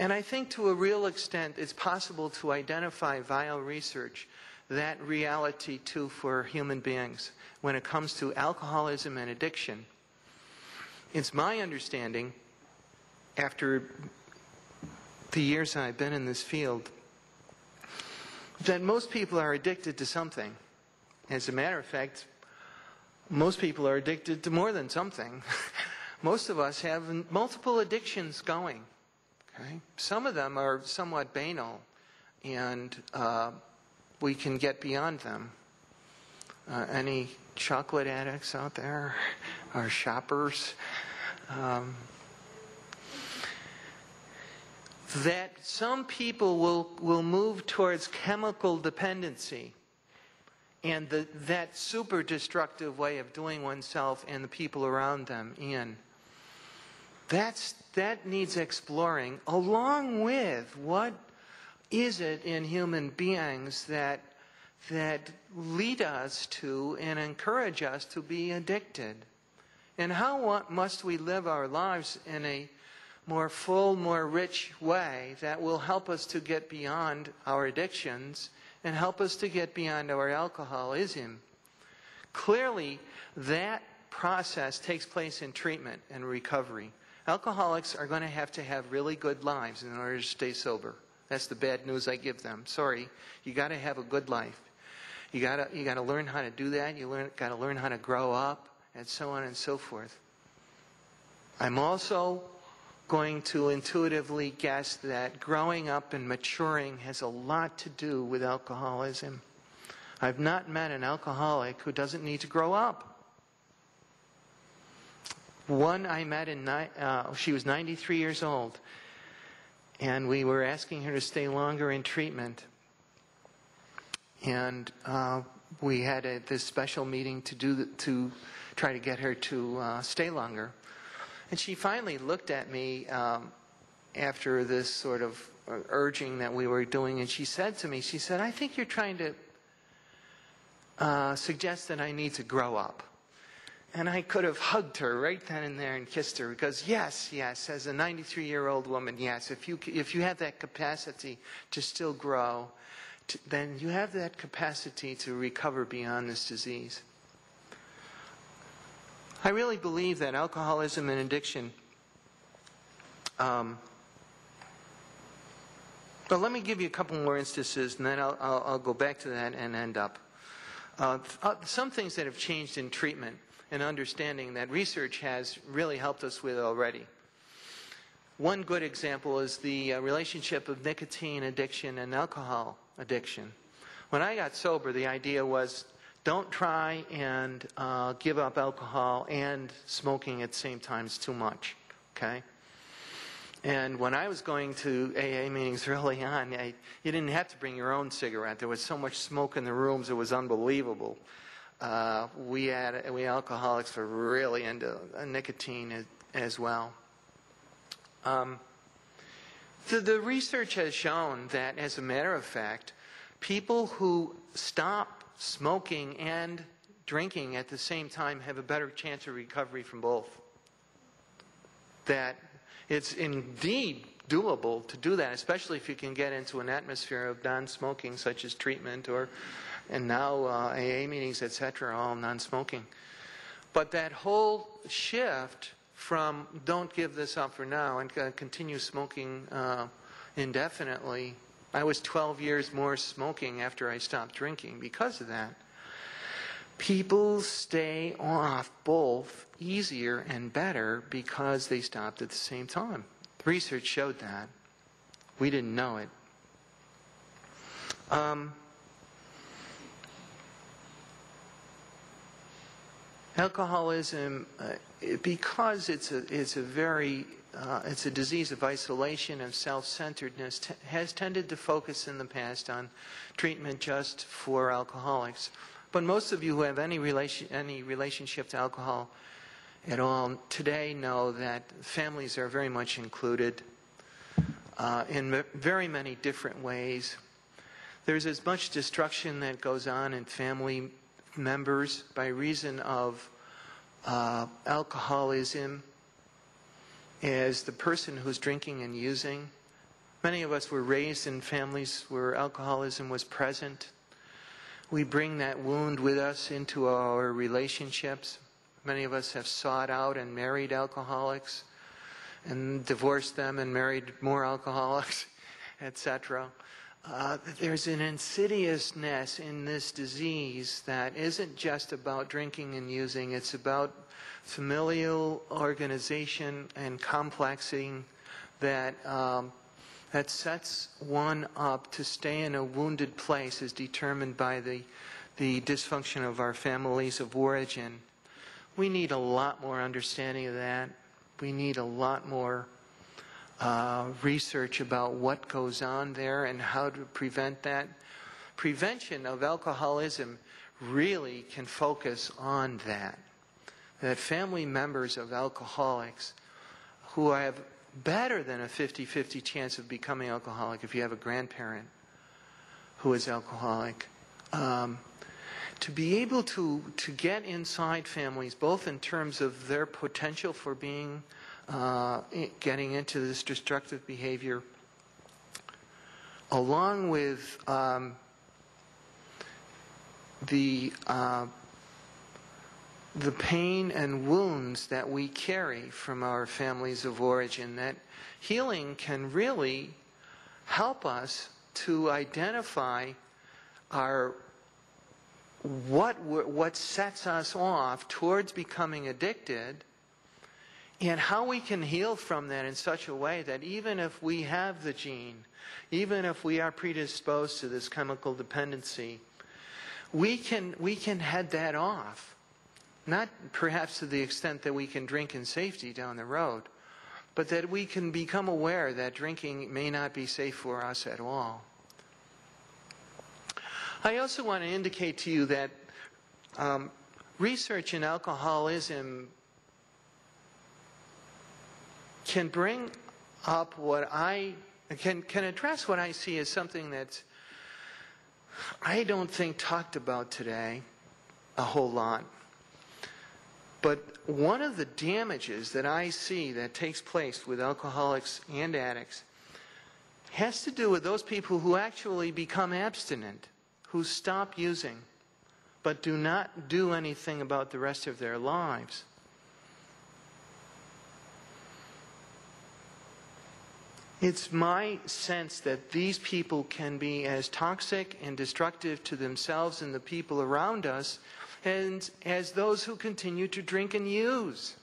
And I think to a real extent it's possible to identify via research that reality too for human beings when it comes to alcoholism and addiction. It's my understanding, after the years I've been in this field, that most people are addicted to something. As a matter of fact, most people are addicted to more than something. Most of us have multiple addictions going. Okay? Some of them are somewhat banal, and we can get beyond them. Any chocolate addicts out there? Or shoppers? That some people will move towards chemical dependency and that super destructive way of doing oneself and the people around them in. That needs exploring, along with what is it in human beings that lead us to and encourage us to be addicted. And how must we live our lives in a more full, more rich way that will help us to get beyond our addictions and help us to get beyond our alcoholism. Clearly, that process takes place in treatment and recovery. Alcoholics are going to have really good lives in order to stay sober. That's the bad news I give them. Sorry, you got to have a good life. You got to learn how to do that. You got to learn how to grow up, and so on and so forth. I'm also going to intuitively guess that growing up and maturing has a lot to do with alcoholism. I've not met an alcoholic who doesn't need to grow up. One I met she was 93 years old, and we were asking her to stay longer in treatment. And we had this special meeting to try to get her to stay longer. And she finally looked at me after this sort of urging that we were doing, and she said to me, I think you're trying to suggest that I need to grow up. And I could have hugged her right then and there and kissed her, because yes, as a 93-year-old woman, yes, if you have that capacity to still grow, then you have that capacity to recover beyond this disease. I really believe that alcoholism and addiction, but let me give you a couple more instances, and then I'll go back to that and end up. Some things that have changed in treatment and understanding that research has really helped us with already. One good example is the relationship of nicotine addiction and alcohol addiction. When I got sober, the idea was, don't try and give up alcohol and smoking at the same time. It's too much, okay? And when I was going to AA meetings early on, you didn't have to bring your own cigarette. There was so much smoke in the rooms, it was unbelievable. We alcoholics were really into nicotine as well. The research has shown that, as a matter of fact, people who stop smoking and drinking at the same time have a better chance of recovery from both. That it's indeed doable to do that, especially if you can get into an atmosphere of non-smoking, such as treatment and now AA meetings, etc., all non-smoking. But that whole shift from don't give this up for now and continue smoking indefinitely. I was 12 years more smoking after I stopped drinking because of that. People stay off both easier and better because they stopped at the same time. The research showed that. We didn't know it. Alcoholism, because it's a disease of isolation and self-centeredness, has tended to focus in the past on treatment just for alcoholics. But most of you who have any relationship to alcohol at all today know that families are very much included in very many different ways. There's as much destruction that goes on in family members by reason of alcoholism as the person who's drinking and using. Many of us were raised in families where alcoholism was present. We bring that wound with us into our relationships. Many of us have sought out and married alcoholics and divorced them and married more alcoholics, etc. There's an insidiousness in this disease that isn't just about drinking and using. It's about familial organization and complexing that that sets one up to stay in a wounded place as determined by the dysfunction of our families of origin. We need a lot more understanding of that. We need a lot more research about what goes on there and how to prevent that. Prevention of alcoholism really can focus on that. That family members of alcoholics who have better than a 50-50 chance of becoming alcoholic if you have a grandparent who is alcoholic. To be able to get inside families, both in terms of their potential for being getting into this destructive behavior, along with the pain and wounds that we carry from our families of origin, that healing can really help us to identify what sets us off towards becoming addicted, and how we can heal from that in such a way that even if we have the gene, even if we are predisposed to this chemical dependency, we can head that off. Not perhaps to the extent that we can drink in safety down the road, but that we can become aware that drinking may not be safe for us at all. I also want to indicate to you that research in alcoholism can bring up can address what I see as something that I don't think talked about today a whole lot. But one of the damages that I see that takes place with alcoholics and addicts has to do with those people who actually become abstinent, who stop using, but do not do anything about the rest of their lives. It's my sense that these people can be as toxic and destructive to themselves and the people around us and as those who continue to drink and use.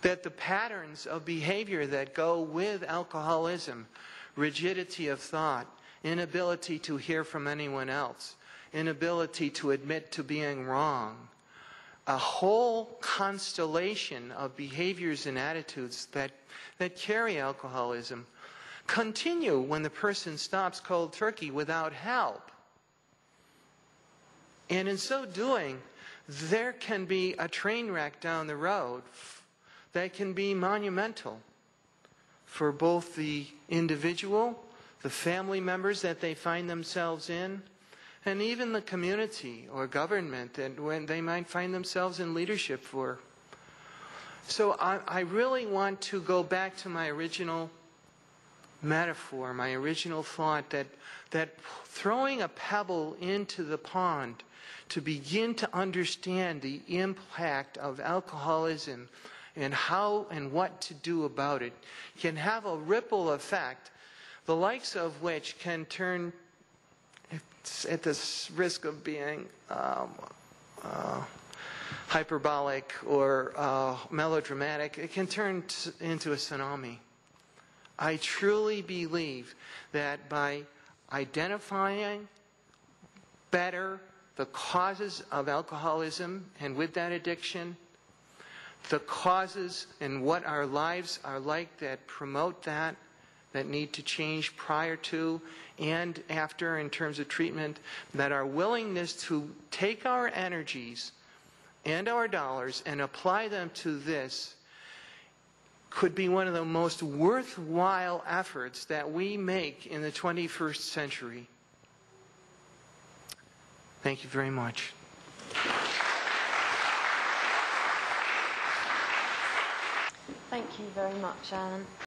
That the patterns of behavior that go with alcoholism, rigidity of thought, inability to hear from anyone else, inability to admit to being wrong, a whole constellation of behaviors and attitudes that carry alcoholism continue when the person stops cold turkey without help. And in so doing, there can be a train wreck down the road that can be monumental for both the individual, the family members that they find themselves in, and even the community or government that when they might find themselves in leadership for. So I really want to go back to my original metaphor, my original thought that throwing a pebble into the pond to begin to understand the impact of alcoholism and how and what to do about it can have a ripple effect, the likes of which can turn, at the risk of being hyperbolic or melodramatic, it can turn into a tsunami. I truly believe that by identifying better the causes of alcoholism and with that addiction, the causes and what our lives are like that promote that need to change prior to and after in terms of treatment, that our willingness to take our energies and our dollars and apply them to this could be one of the most worthwhile efforts that we make in the 21st century. Thank you very much. Thank you very much, Alan.